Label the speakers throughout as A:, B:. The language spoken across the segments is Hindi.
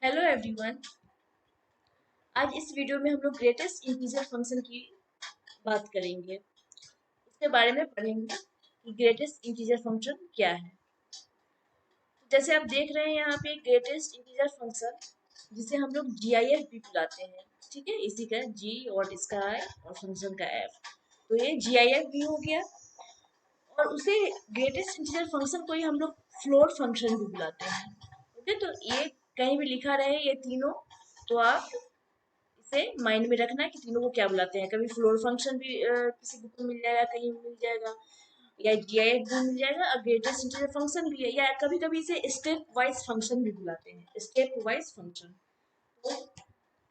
A: Hello everyone. आज इस वीडियो में हम लोग ग्रेटेस्ट इंटीजर फंक्शन की बात करेंगे। इसके बारे में पढ़ेंगे कि ग्रेटेस्ट इंटीजर फंक्शन क्या है। जैसे आप देख रहे हैं यहाँ पे ग्रेटेस्ट इंटीजर फंक्शन, जिसे हम लोग GIF भी बुलाते हैं। ठीक है, इसी का G और इसका I और फंक्शन का F, तो ये GIF भी हो गया। और उसे ग्रेटेस्ट इंटीजर फंक्शन को ही हम लोग फ्लोट फंक्शन भी बुलाते हैं। ओके, तो ये कहीं भी लिखा रहे ये तीनों, तो आप इसे माइंड में रखना है कि तीनों को क्या बुलाते हैं। कभी फ्लोर फंक्शन भी किसी बुक में मिल जाएगा, कहीं मिल जाएगा, या GIF भी मिल जाएगा, और ग्रेटेस्ट इंटीजर फंक्शन भी है, या कभी कभी इसे स्टेप वाइज फंक्शन भी बुलाते हैं, स्टेप वाइज फंक्शन। तो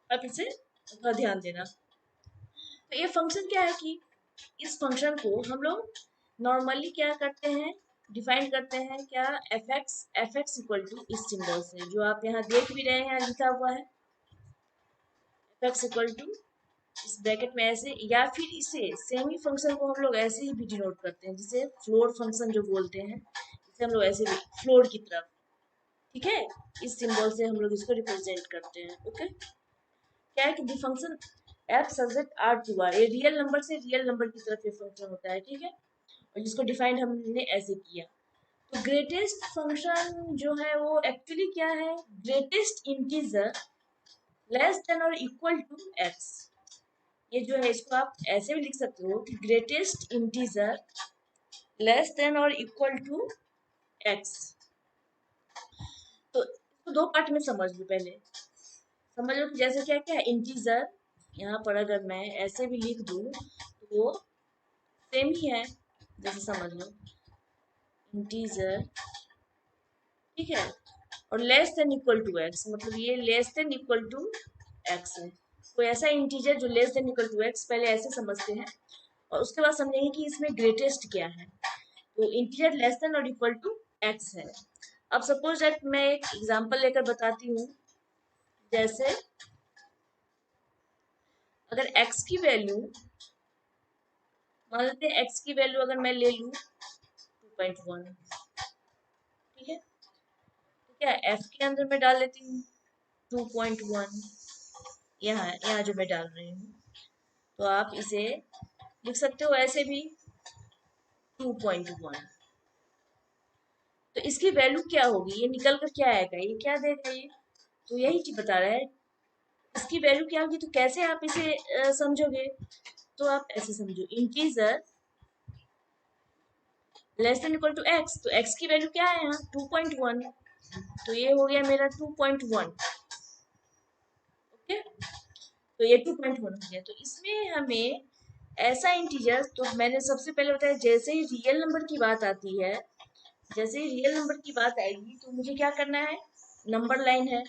A: आप इसे थोड़ा ध्यान देना। तो ये फंक्शन क्या है कि इस फंक्शन को हम लोग नॉर्मली क्या करते हैं, डिफाइन करते हैं क्या, एफ एक्स इक्वल टू इस सिंबल से, जो आप यहाँ देख भी रहे हैं, यहाँ लिखा हुआ है एफ एक्स इक्वल टू इस ब्रैकेट में ऐसे, या फिर इसे सेमी फंक्शन को हम लोग ऐसे ही भी डिनोट करते हैं, जिसे फ्लोर फंक्शन जो बोलते हैं, इसे हम लोग ऐसे भी फ्लोर की तरफ, ठीक है, इस सिंबल से हम लोग इसको रिप्रेजेंट करते हैं। ओके, क्या है कि the function f subject R to R, ये रियल नंबर से रियल नंबर की तरफ ये फंक्शन होता है। ठीक है, और जिसको डिफाइंड हमने ऐसे किया। तो ग्रेटेस्ट फंक्शन जो है वो एक्चुअली क्या है, ग्रेटेस्ट इंटीजर लेस देन और इक्वल टू एक्स। ये जो है इसको आप ऐसे भी लिख सकते हो कि ग्रेटेस्ट इंटीजर लेस देन और इक्वल टू एक्स। तो इसको दो पार्ट में समझ लो। पहले समझ लो कि जैसे क्या क्या इंटीजर, यहाँ पर अगर मैं ऐसे भी लिख दूं तो वो सेम ही है। जैसे समझ लो इंटीजर, ठीक है, और less than equal to x, मतलब ये less than equal to x है। कोई ऐसा इंटीजर जो less than equal to x, पहले ऐसे समझते हैं और उसके बाद समझेंगे कि इसमें ग्रेटेस्ट क्या है। तो इंटीजर लेस देन और इक्वल टू एक्स है। अब सपोज दैट मैं एक एग्जांपल लेकर बताती हूँ। जैसे अगर x की वैल्यू, मान लेते हैं x की वैल्यू अगर मैं ले लूँ 2.1, ठीक है, तो क्या f के अंदर मैं डाल लेती हूँ 2.1, यहाँ यहाँ जो मैं डाल रही हूँ। तो आप इसे लिख सकते हो ऐसे भी 2.1। तो इसकी वैल्यू क्या होगी, ये निकल कर क्या आएगा, ये क्या देगा ये, तो यही चीज बता रहा है इसकी वैल्यू क्या होगी। तो कैसे आप इसे समझोगे, तो आप ऐसे समझो integer less than equal to x, तो एक्स की वैल्यू क्या है यहाँ 2.1, तो ये हो गया मेरा 2.1। ओके, तो ये 2.1 हो गया। तो इसमें हमें ऐसा इंटीजर, तो मैंने सबसे पहले बताया जैसे ही रियल नंबर की बात आती है, जैसे ही रियल नंबर की बात आएगी तो मुझे क्या करना है, नंबर लाइन है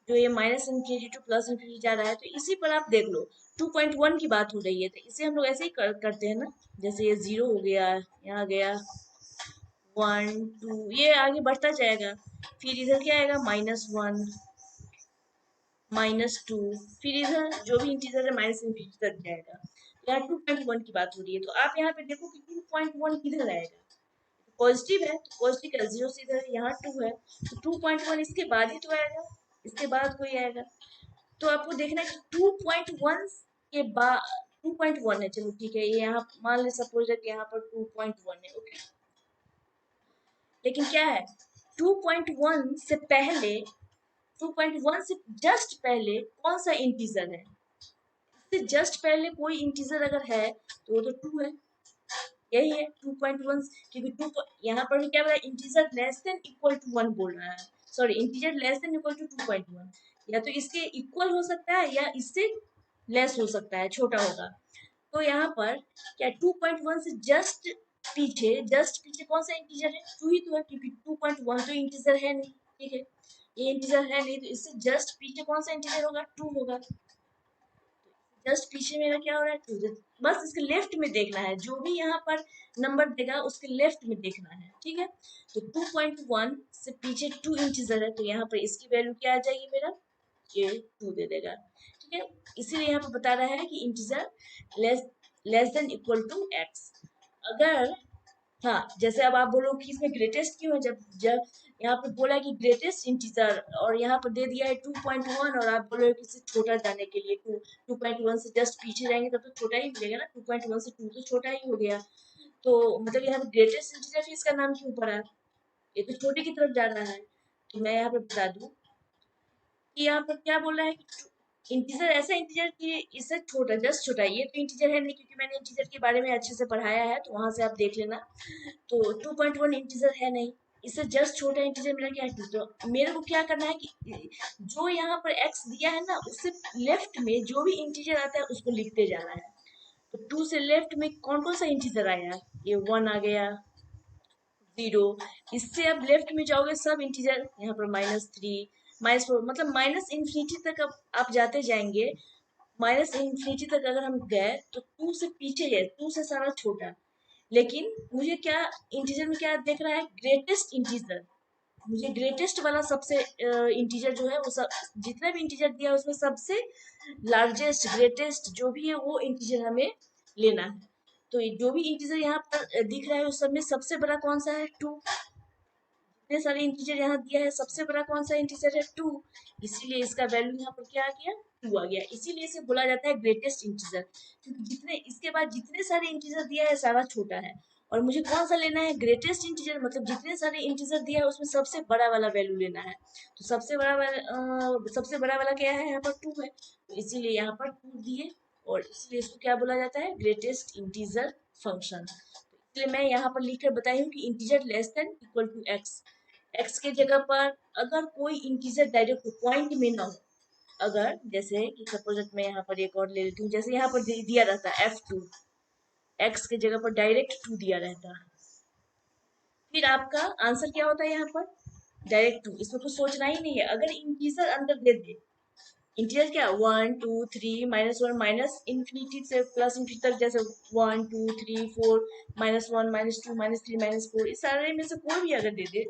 A: जो ये minus infinity two plus infinity जा रहा है, तो इसी पर आप देख लो 2.1 की बात हो रही है, तो इसे हम लोग ऐसे ही करते हैं ना। जैसे ये 0 हो गया, यहाँ गया 1 2, ये आगे बढ़ता जाएगा, फिर इधर क्या आएगा -1 -2, फिर इधर जो भी इंटीजर है माइनस इन्फिनिटी तक जाएगा। यहाँ 2.1 की बात हो रही है, तो आप यहाँ पे देखो कि 2.1 किधर आएगा, पॉजिटिव है तो पॉजिटिव का 0 से इधर, यहाँ 2 है तो 2.1 इसके बाद ही तो आएगा, इसके बाद कोई आएगा। तो आपको देखना है कि 2.1 के बाद 2.1 है, चलो ठीक है, ये यहाँ मान ले सपोज है कि यहाँ पर 2.1 है। ओके, लेकिन क्या है 2.1 से पहले, 2.1 से जस्ट पहले कौन सा इंटीजर है, इससे जस्ट पहले कोई इंटीजर अगर है तो वो तो 2 है, यही है 2.1। क्योंकि टू यहाँ पर भी क्या बोला, integer less than equal to 1 बोल रहा है, sorry integer less than equal to 2.1, या तो इसके इक्वल हो सकता है या इससे लेस हो सकता है, छोटा होगा। तो यहाँ पर क्या 2.1 से जस्ट पीछे कौन सा इंटीजर है, 2 ही तो है, क्योंकि 2.1 तो इंटीजर है नहीं। ठीक है, ये इंटीजर है नहीं, तो इससे जस्ट पीछे कौन सा इंटीजर होगा, 2 होगा। जस्ट पीछे मेरा क्या हो रहा है 2, बस इसके लेफ्ट में देखना है, जो भी यहाँ पर नंबर देगा उसके लेफ्ट में देखना है। ठीक है, तो 2.1 से पीछे 2 इंटीजर है, तो यहाँ पर इसकी वैल्यू क्या आ जाएगी, मेरा ये 2 दे देगा। ठीक है, इसीलिए यहाँ पर बता रहा है कि integer less than equal to x. अगर हाँ, जैसे अब आप बोलो कि इसमें ग्रेटेस्ट क्यों है, जब जब यहाँ पर बोला है कि ग्रेटेस्ट इंटीजर, और यहाँ पर दे दिया है 2.1, और आप बोल रहे हो कि इससे छोटा जाने के लिए 2.1 से जस्ट पीछे जाएंगे तब तो छोटा ही मिलेगा ना, 2.1 से 2 तो छोटा ही हो गया। तो मतलब यहाँ पर ग्रेटेस्ट इंटीजर इसका नाम क्यों पड़ा, ये तो छोटे की तरफ जा रहा है। तो मैं यहाँ पर बता दूं कि यहाँ पर क्या बोला है कि इंटीजर ऐसा इंटीजर कि इससे छोटा, जस्ट छोटा, ये तो इंटीजर है नहीं, क्योंकि मैंने इंटीजर के बारे में अच्छे से पढ़ाया है, तो वहां से आप देख लेना। तो 2.1 इंटीजर है नहीं, इससे जस्ट छोटा इंटीजर मिला क्या है 2। तो मेरे को क्या करना है कि जो यहाँ पर x दिया है ना, उससे लेफ्ट में जो भी इंटीजर आता है उसको लिखते जाना है। तो 2 से लेफ्ट में कौन कौन सा इंटीजर आया है, ये 1 आ गया, 0, इससे अब लेफ्ट में जाओगे सब इंटीजर, यहाँ पर -3, -4, मतलब माइनस इन्फिनिटी तक अब आप जाते जाएंगे। माइनस इन्फिनिटी तक अगर हम गए तो 2 से पीछे है, 2 से सारा छोटा। लेकिन मुझे क्या इंटीजर में क्या देख रहा है, ग्रेटेस्ट इंटीजर, मुझे ग्रेटेस्ट वाला सबसे इंटीजर जो है वो सब, जितना भी इंटीजर दिया है उसमें सबसे लार्जेस्ट ग्रेटेस्ट जो भी है वो इंटीजर हमें लेना है। तो जो भी इंटीजर यहाँ पर दिख रहा है उस सब में सबसे बड़ा कौन सा है, 2। इतने सारे इंटीजर यहाँ दिया है, सबसे बड़ा कौन सा इंटीजर है, 2। इसीलिए इसका वैल्यू यहाँ पर क्या आ गया, 2 आ गया। इसीलिए इसे बोला जाता है ग्रेटेस्ट इंटीजर, क्योंकि जितने इसके बाद जितने सारे इंटीजर दिया है सारा छोटा है, और मुझे कौन सा लेना है, ग्रेटेस्ट इंटीजर, मतलब जितने सारे इंटीजर दिया है उसमें सबसे बड़ा वाला वैल्यू लेना है। तो सबसे बड़ा वाला क्या है, यहाँ पर 2 है, तो इसीलिए यहाँ पर 2 दिए, और इसलिए इसको क्या बोला जाता है, ग्रेटेस्ट इंटीजर फंक्शन। इसलिए मैं यहाँ पर लिखकर बताई हूँ कि integer less than equal to x. X के जगह पर अगर कोई इंटीजर डायरेक्ट पॉइंट में ना हो, अगर जैसे कि सपोज मैं यहाँ पर एक और ले लेती हूँ, जैसे यहाँ पर दिया रहता है f2, एक्स के जगह पर डायरेक्ट 2 दिया रहता है, फिर आपका आंसर क्या होता है, यहाँ पर डायरेक्ट 2, इसमें कुछ सोचना ही नहीं है। अगर इंटीजर अंदर दे दे, इंटीजर क्या, 1 2 3, -1, माइनस इन्फिनिटी से प्लस इन्फिनिटी तक, जैसे 1 2 3 4, -1 -2 -3 -4, इस सारे में से कोई भी अगर दे दे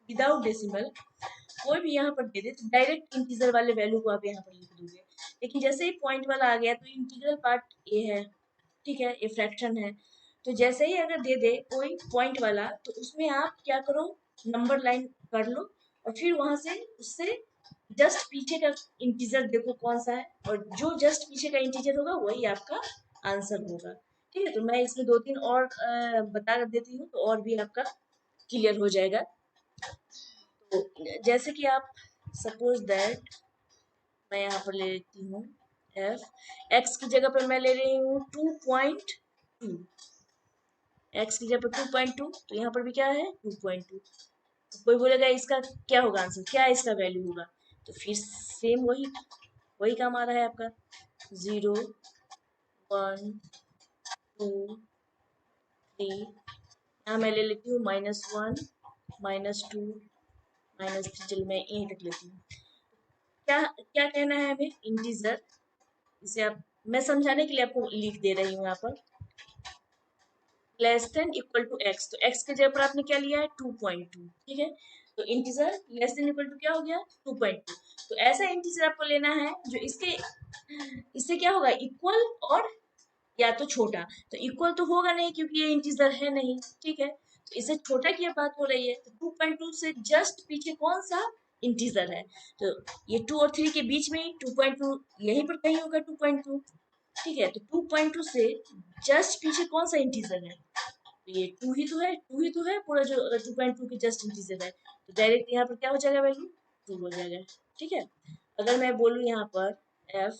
A: विदाउट डेसिमल, कोई भी यहाँ पर दे दे, तो डायरेक्ट इंटीजर वाले वैल्यू को आप यहाँ पर लिख दोगे। लेकिन जैसे ही पॉइंट वाला आ गया तो इंटीग्रल पार्ट ए है, ठीक है, ये फ्रैक्शन है, तो जैसे ही अगर दे दे कोई पॉइंट वाला, तो उसमें आप क्या करो, नंबर लाइन कर लो, और फिर वहां से उससे जस्ट पीछे का इंटीजर देखो कौन सा है, और जो जस्ट पीछे का इंटीजर होगा वही आपका आंसर होगा। ठीक है, तो मैं इसमें 2 3 और बता देती हूँ, तो और भी आपका क्लियर हो जाएगा। तो जैसे कि आप सपोज दैट मैं यहाँ पर ले लेती हूँ एफ, एक्स की जगह पर मैं ले रही हूँ 2.2, एक्स की जगह पर 2.2, तो यहाँ पर भी क्या है 2.2। तो कोई बोलेगा इसका क्या होगा आंसर, क्या इसका वैल्यू होगा, तो फिर सेम वही वही काम आ रहा है आपका, 0 1 2 3, यहाँ मैं ले लेती हूँ -1 -2 -3, चलो मैं यहीं तक लेती हूँ। क्या क्या कहना है हमें, इंटीजर, इसे आप, मैं समझाने के लिए आपको लिख दे रही हूँ यहाँ पर, less than equal to x, तो एक्स के जगह पर आपने क्या लिया है 2.2, ठीक है, तो integer less than equal to क्या हो गया 2.2। तो ऐसा इंटीजर आपको लेना है जो इससे क्या होगा, इक्वल और या तो छोटा, तो इक्वल तो होगा नहीं क्योंकि ये इंटीजर है नहीं, ठीक है, तो इससे छोटा की बात हो रही है, तो 2.2 से जस्ट पीछे कौन सा इंटीजर है, तो ये 2 और 3 के बीच में ही 2.2 यहीं पर कहीं होगा 2.2, ठीक है, तो 2.2 से जस्ट पीछे कौन सा इंटीजर है, तो ये 2 ही तो है, 2 ही तो है पूरा, जो 2.2 के जस्ट इंटीजर है, तो डायरेक्ट यहाँ पर क्या हो जाएगा वैल्यू, 2 हो जाएगा, ठीक है। अगर मैं बोलूँ यहाँ पर f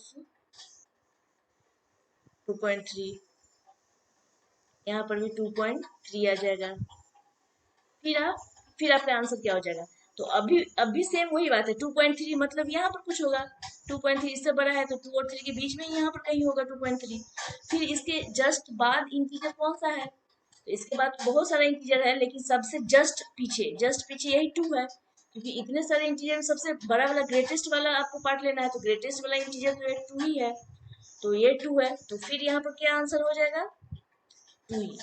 A: 2.3, यहाँ पर भी 2.3 आ जाएगा, फिर आपका आंसर क्या हो जाएगा, तो अभी सेम वही बात है, 2.3 मतलब यहाँ पर कुछ होगा, 2.3 इससे बड़ा है तो 2 और 3 के बीच में ही यहाँ पर कहीं होगा 2.3। फिर इसके जस्ट बाद इंटीजर कौन सा है, तो इसके बाद बहुत सारा इंटीजर है, लेकिन सबसे जस्ट पीछे यही 2 है, क्योंकि इतने सारे इंटीजर में सबसे बड़ा वाला ग्रेटेस्ट वाला आपको पार्ट लेना है, तो ग्रेटेस्ट वाला इंटीजर तो ये 2 ही है, तो ये 2 है, तो फिर यहाँ पर क्या आंसर हो जाएगा, 2 ही।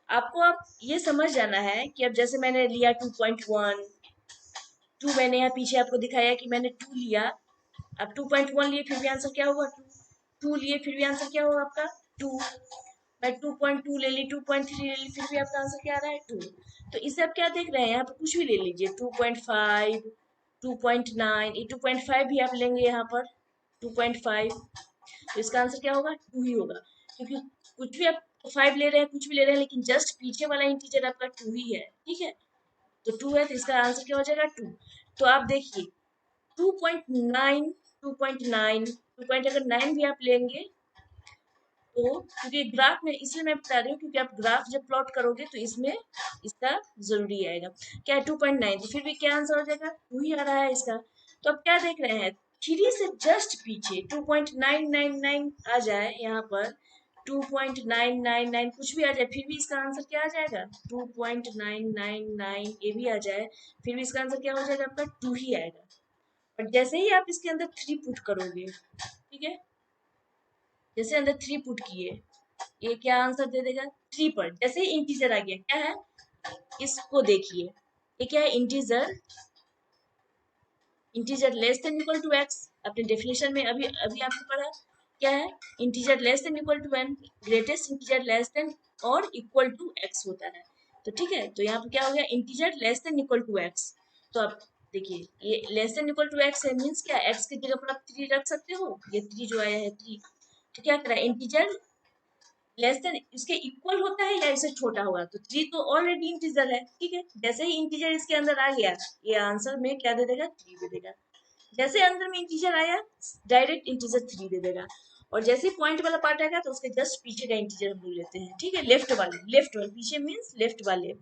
A: आपको अब ये समझ जाना है कि अब जैसे मैंने लिया 2.1, 2 मैंने यहाँ पीछे आपको दिखाया कि मैंने 2 लिया, अब 2.1 लिए फिर भी आंसर क्या होगा 2, 2 लिए फिर भी आंसर क्या होगा आपका 2, मैं 2.2 ले ली, 2.3 ले ली, फिर भी आपका आंसर क्या आ रहा है 2। तो इसे आप क्या देख रहे हैं, यहाँ पर कुछ भी ले लीजिए, 2.5, 2.9, ये 2.5 भी आप लेंगे यहाँ पर 2.5, तो इसका आंसर क्या होगा 2 ही होगा, क्योंकि कुछ भी आप 5 ले रहे हैं, कुछ भी ले रहे हैं, लेकिन जस्ट पीछे वाला इंटीजर आपका 2 ही है, ठीक है। तो 2 है तो इसका आंसर क्या हो जाएगा 2। तो आप देखिए 2.9, 2.9, 2 अगर 9 भी आप लेंगे तो, क्योंकि ग्राफ में इसलिए मैं बता रही हूँ क्योंकि आप ग्राफ जब प्लॉट करोगे तो इसमें इसका जरूरी आएगा। क्या है 2.9, तो फिर भी क्या आंसर हो जाएगा 2 ही आ रहा है इसका। तो अब क्या देख रहे हैं, 3 से जस्ट पीछे 2.999 आ जाए, यहाँ पर 2.999 कुछ भी आ जाए, फिर भी इसका आंसर क्या आ जाएगा 2.999, ये भी आ जाए, फिर भी इसका आंसर क्या हो जाएगा आपका 2 ही आएगा। और जैसे ही आप इसके अंदर 3 पुट करोगे, ठीक है, जैसे अंदर 3 पुट किए, ये क्या आंसर दे देगा 3 पर। जैसे ही इंटीजर आ गया, क्या है, इसको देखिए, ये क्या है integer, integer less than equal to x, अपने डेफिनेशन में अभी अभी आपको पढ़ा क्या है, integer less than equal to n, greatest integer less than और इक्वल टू एक्स होता है। तो ठीक है, तो यहाँ पे क्या हो गया integer less than equal to x. तो आप देखिए ये less than equal to x है, मीन्स क्या, एक्स की जगह पर आप 3 रख सकते हो, ये 3 जो आया है 3, तो क्या करा इंटीजर लेस देन इसके इक्वल होता है या इससे छोटा होगा, तो 3 तो ऑलरेडी इंटीजर है, ठीक है। जैसे ही इंटीजर इसके अंदर आ गया, ये आंसर में क्या दे देगा 3 दे देगा। जैसे अंदर में इंटीजर आया, डायरेक्ट इंटीजर 3 दे देगा। और जैसे पॉइंट वाला पार्ट आएगा तो उसके जस्ट पीछे का इंटीजर हम लोग लेते हैं, ठीक है, लेफ्ट वाले पीछे मीन्स लेफ्ट वाले।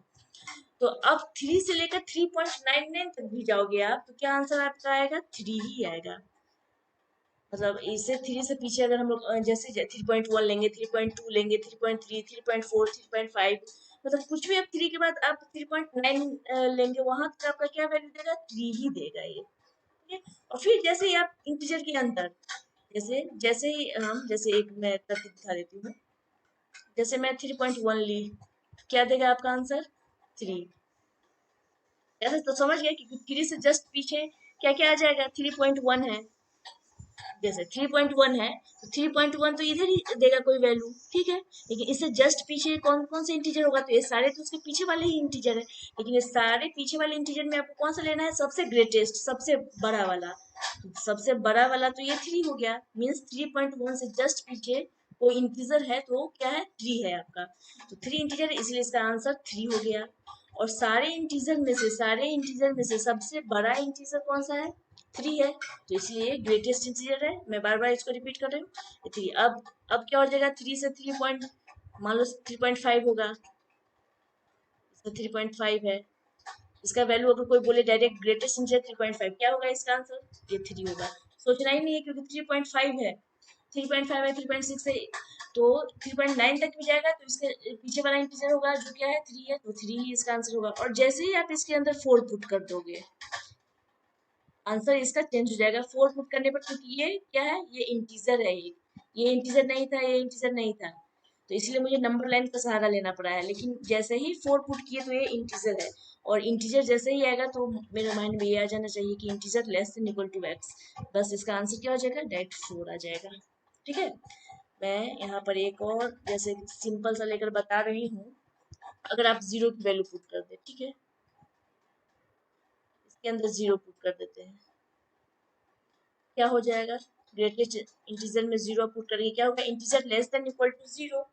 A: तो अब 3 से लेकर 3.99 तक भी जाओगे आप, तो क्या आंसर आपका आएगा 3 ही आएगा। मतलब इससे 3 से पीछे अगर हम लोग जैसे 3.1 लेंगे, 3.2 लेंगे, 3.3, 3.4, 3.5, मतलब कुछ भी आप 3 के बाद आप 3.9 लेंगे, वहां तक आपका क्या वैल्यू देगा 3 ही देगा ये, ठीक है। और फिर जैसे ही आप इंटीजर के अंदर, जैसे जैसे ही हम, जैसे एक मैं करके दिखा देती हूँ, जैसे मैं 3.1 ली, क्या देगा आपका आंसर 3। ऐसे तो समझ गए, क्योंकि 3 से जस्ट पीछे क्या क्या आ जाएगा 3.1 है, जैसे 3.1 है तो 3.1 तो इधर ही देगा कोई वैल्यू, ठीक है। लेकिन इससे जस्ट पीछे कौन कौन से इंटीजर होगा, तो ये सारे तो उसके पीछे वाले ही इंटीजर है, लेकिन ये सारे पीछे वाले इंटीजर में आपको कौन सा लेना है, सबसे ग्रेटेस्ट, सबसे बड़ा वाला। सबसे बड़ा वाला तो ये 3 हो गया, मीन्स 3.1 से जस्ट पीछे कोई इंटीजर है तो क्या है 3 है आपका, तो 3 इंटीजर, इसलिए इसका आंसर 3 हो गया। और सारे इंटीजर में से सबसे बड़ा इंटीजर कौन सा है 3 है, तो इसलिए ग्रेटेस्ट इंटीजर है। मैं बार बार इसको रिपीट कर रही हूँ 3। अब क्या हो जाएगा 3 से 3 पॉइंट, मान लो 3.5 होगा, इसका 3.5 है, इसका वैल्यू अगर कोई बोले डायरेक्ट ग्रेटेस्ट इंटीजर 3.5, क्या होगा इसका आंसर, ये 3 होगा। सोचना ही नहीं है क्योंकि 3.5 है, 3.5 है, 3.6 है, तो 3.9 तक भी जाएगा तो इसके पीछे वाला इंटीजर होगा जो क्या है 3 है, तो 3 ही इसका आंसर होगा। और जैसे ही आप इसके अंदर 4 पुट कर दोगे, आंसर इसका चेंज हो जाएगा 4 पुट करने पर, क्योंकि ये क्या है, ये इंटीजर है, ये इंटीजर नहीं था, ये इंटीजर नहीं था, तो इसलिए मुझे नंबर लाइन का सहारा लेना पड़ा है। लेकिन जैसे ही 4 पुट किए तो ये इंटीजर है, और इंटीजर जैसे ही आएगा तो मेरे माइंड में ये आ जाना चाहिए कि integer less than equal to x, बस इसका आंसर क्या हो जाएगा डायरेक्ट 4 आ जाएगा, ठीक है। मैं यहाँ पर एक और जैसे सिंपल सा लेकर बता रही हूँ, अगर आप 0 की वैल्यू पुट कर दे, ठीक है, इसके अंदर 0 पुट कर देते हैं, क्या हो जाएगा, ग्रेटेस्ट इंटीजर में 0 पुट करेंगे, क्या होगा integer less than equal to 0,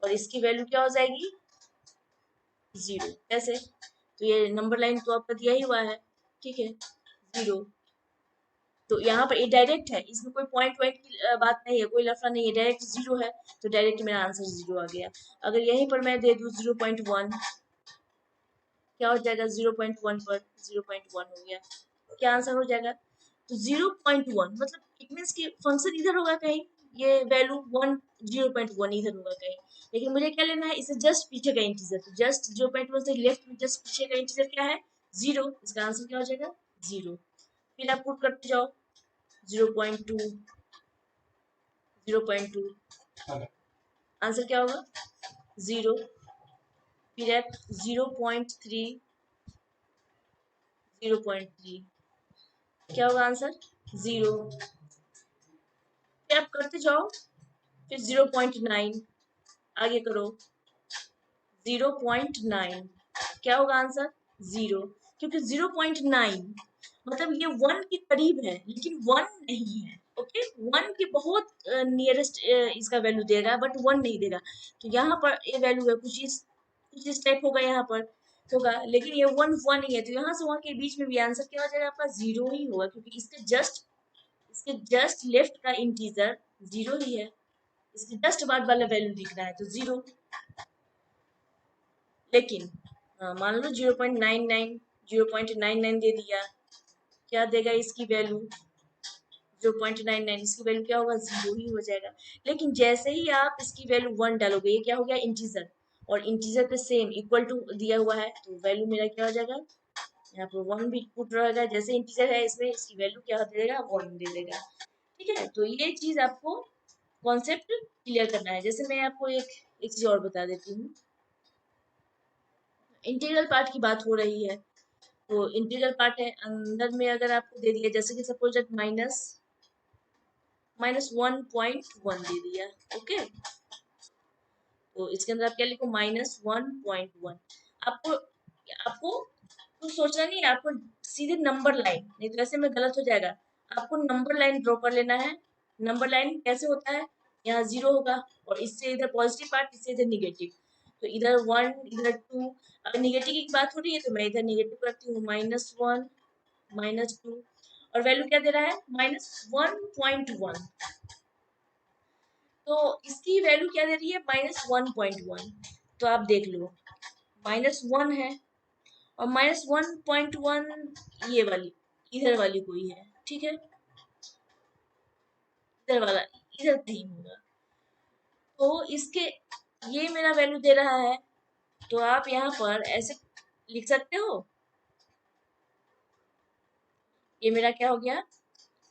A: और इसकी वैल्यू क्या हो जाएगी 0। कैसे, तो ये नंबर लाइन तो आपका दिया ही हुआ है, ठीक है 0, तो यहाँ पर ये डायरेक्ट है, इसमें कोई पॉइंट वॉइंट की बात नहीं है, कोई लफड़ा नहीं है, डायरेक्ट 0 है, तो डायरेक्ट मेरा आंसर 0 आ गया। अगर यहीं पर मैं दे दूँ 0.1, क्या हो जाएगा 0.1 पर 0.1 हो गया, क्या आंसर हो जाएगा, तो 0.1 मतलब इट मीन्स कि फंक्शन इधर होगा कहीं, ये वैल्यू 0.1 इधर होगा कहीं, लेकिन मुझे क्या लेना है, इसे जस्ट पीछे का इंटीजर, तो जस्ट 0.1 से लेफ्ट में जस्ट पीछे का इंटीजर क्या है 0, इसका आंसर क्या हो जाएगा 0। फिर आप पुट करते जाओ 0.2, 0.2, आंसर क्या होगा 0, फिर आप 0.3, 0.3, क्या होगा आंसर 0, फिर आप करते जाओ, फिर 0.9, आगे करो 0.9, क्या होगा आंसर 0, क्योंकि 0.9 मतलब ये 1 के करीब है लेकिन 1 नहीं है। ओके, 1 के बहुत नियरेस्ट इसका वैल्यू दे रहा है बट 1 नहीं देगा। तो यहाँ पर ये वैल्यू है कुछ इस टाइप होगा, यहाँ पर होगा, लेकिन ये 1 ही है, तो यहाँ से वहाँ के बीच में भी आंसर क्या हो जाएगा आपका 0 ही होगा, क्योंकि इसके जस्ट लेफ्ट का इंटीजर 0 ही है, इसके जस्ट बाद वाला वैल्यू दिख रहा है तो 0। लेकिन मान लो 0.99, 0.99 दे दिया, क्या देगा इसकी वैल्यू 0.99, इसकी वैल्यू क्या होगा 0 ही हो जाएगा। लेकिन जैसे ही आप इसकी वैल्यू 1 डालोगे, ये क्या हो गया इंटीजर, और इंटीजर पे सेम इक्वल टू दिया हुआ है, तो वैल्यू मेरा क्या हो जाएगा, यहाँ पर 1 भी पुट रहेगा, जैसे इंटीजर है इसमें इसकी वैल्यू क्या दे देगा 1 दे देगा। ठीक है, तो ये चीज आपको कॉन्सेप्ट क्लियर करना है। जैसे मैं आपको एक चीज और बता देती हूँ, इंटीग्रल पार्ट की बात हो रही है, तो इंटीग्रल पार्ट है, अंदर में अगर आपको दे दिया जैसे कि सपोज दैट -1.1 दे दिया, ओके, तो इसके अंदर आप क्या लिखो -1.1। आपको आपको कुछ सोचना नहीं है, आपको सीधे नंबर लाइन, नहीं तो ऐसे में गलत हो जाएगा। आपको नंबर लाइन ड्रॉ कर लेना है। नंबर लाइन कैसे होता है, यहाँ 0 होगा और इससे इधर पॉजिटिव पार्ट, इससे इधर निगेटिव, तो इधर 1 इधर 2। अगर निगेटिव की बात हो रही है तो मैं इधर निगेटिव करती हूँ, -1 -2, और वैल्यू क्या दे रहा है -1.1, तो इसकी वैल्यू क्या दे रही है -1.1। तो आप देख लो -1 है और -1.1 ये वाली इधर वाली कोई है, ठीक है, इधर वाला इधर नहीं होगा, तो इसके ये मेरा वैल्यू दे रहा है, तो आप यहाँ पर ऐसे लिख सकते हो, ये मेरा क्या हो गया,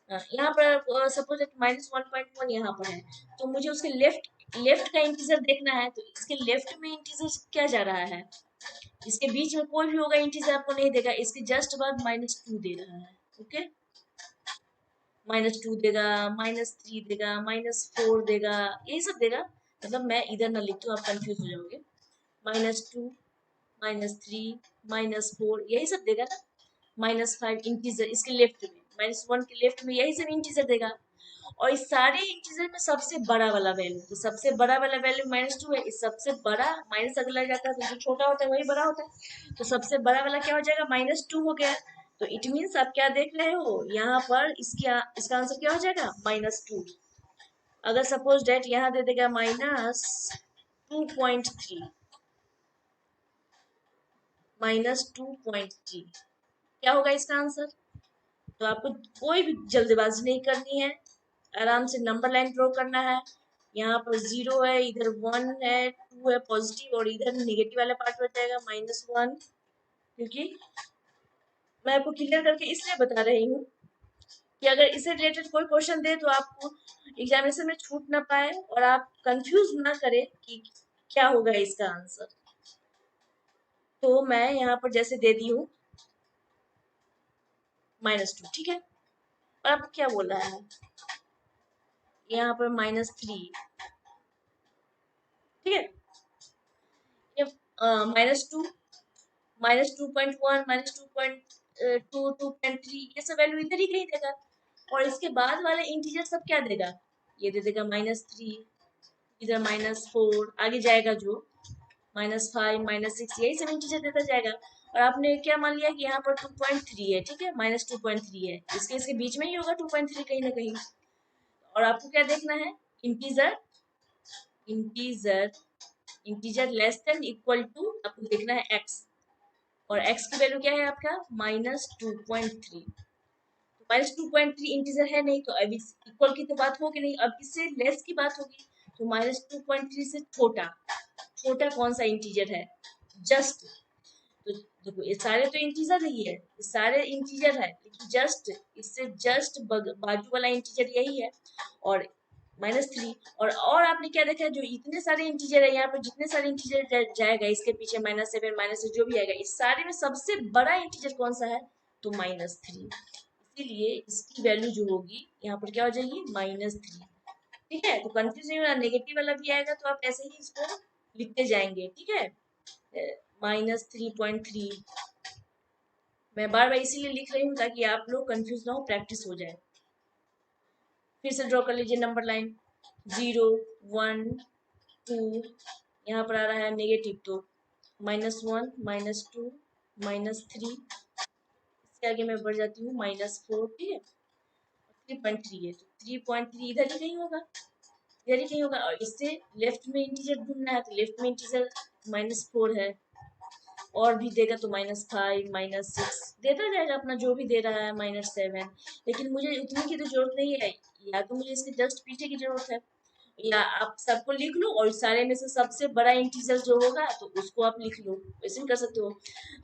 A: यहाँ पर सपोज -1.1 यहाँ पर है, तो मुझे उसके लेफ्ट का इंटीजर देखना है, तो इसके लेफ्ट में इंटीजर क्या जा रहा है, इसके बीच में कोई भी होगा इंटीजर आपको नहीं देगा, इसके जस्ट बाद -2 दे रहा है, ओके, -2 देगा, -3 देगा, -4 देगा, यही सब देगा। मतलब मैं इधर ना लिखती हूँ, आप कंफ्यूज हो जाओगे, -2 -3 -4 यही सब देगा ना, -5 इंटीजर इसके लेफ्ट में, -1 के लेफ्ट में यही सब इंटीजर देगा, और इस सारे इंटीजर में सबसे बड़ा वाला वैल्यू, तो सबसे बड़ा वाला वैल्यू -2 है, इस सबसे बड़ा माइनस अगर लग जाता है तो जो छोटा होता है वही बड़ा होता है, तो सबसे बड़ा वाला क्या हो जाएगा -2 हो गया। तो इट मीन्स आप क्या देख रहे हो यहाँ पर, इसका आंसर क्या हो जाएगा -2। अगर सपोज डेट यहाँ दे देगा -2.3, -2.3, क्या होगा इसका आंसर। तो आपको कोई भी जल्दबाजी नहीं करनी है, आराम से नंबर लाइन ड्रॉ करना है। यहाँ पर 0 है, इधर 1 है, 2 है पॉजिटिव, और इधर निगेटिव वाला पार्ट हो जाएगा -1, क्योंकि मैं आपको क्लियर करके इसलिए बता रही हूँ कि अगर इससे रिलेटेड कोई क्वेश्चन दे तो आपको एग्जामिनेशन में छूट ना पाए और आप कंफ्यूज ना करें कि क्या होगा इसका आंसर। तो मैं यहाँ पर जैसे दे दी हूँ -2, ठीक है, और आपको क्या बोल रहा है यहाँ पर -3, ठीक है, ये -2 -2.1 -2.2 2.3 ये सब वैल्यू इधर ही कहीं देगा, और इसके बाद वाले इंटीजर सब क्या देगा, ये दे देगा -3, इधर -4 आगे जाएगा, जो -5 -6 यही सब इंटीजर देता जाएगा, और आपने क्या मान लिया कि यहाँ पर 2.3 है, ठीक है, -2.3 है, इसके बीच में ही होगा 2.3 कहीं ना कहीं, और आपको क्या देखना है integer integer integer less than equal to, आपको देखना है x, और x की वैल्यू क्या है आपका -2.3, तो -2.3 इंटीजर है नहीं, तो अब इस इक्वल की तो बात होगी नहीं, अब इससे लेस की बात होगी, तो -2.3 से छोटा छोटा कौन सा इंटीजर है, जस्ट, तो देखो ये सारे तो इंटीजर ही है, ये सारे इंटीजर है, लेकिन जस्ट इससे जस्ट बाजू वाला इंटीजर यही है, और -3, और आपने क्या देखा है, जो इतने सारे इंटीजर है यहाँ पर, जितने सारे इंटीजर जाएगा इसके पीछे -7 -6 जो भी आएगा, इस सारे में सबसे बड़ा इंटीजर कौन सा है, तो -3, इसीलिए इसकी वैल्यू जो होगी यहाँ पर क्या हो जाएगी -3। ठीक है, तो कंफ्यूज नहीं होना, नेगेटिव वाला भी आएगा तो आप ऐसे ही इसको लिखते जाएंगे। ठीक है, -3.3 मैं बार बार इसीलिए लिख रही हूँ ताकि आप लोग कंफ्यूज ना हो, प्रैक्टिस हो जाए। फिर से ड्रॉ कर लीजिए नंबर लाइन, 0 1 2, यहाँ पर आ रहा है नेगेटिव तो -1 -2 -3, इसके आगे मैं बढ़ जाती हूँ -4। ठीक है, 3.3 है तो 3.3 इधर ही कहीं होगा, इधर ही कहीं होगा। और इससे लेफ्ट में इंटीजर ढूंढना है तो लेफ्ट में इंटीजर -4 है, और भी देगा तो -5 -6 देता जाएगा अपना जो भी दे रहा है, -7। लेकिन मुझे उतनी की तो जरूरत नहीं है, या तो मुझे इसके जस्ट पीछे की जरूरत है, या आप सबको लिख लो और सारे में से सबसे बड़ा इंटीजर जो होगा तो उसको आप लिख लो, वैसे भी कर सकते हो।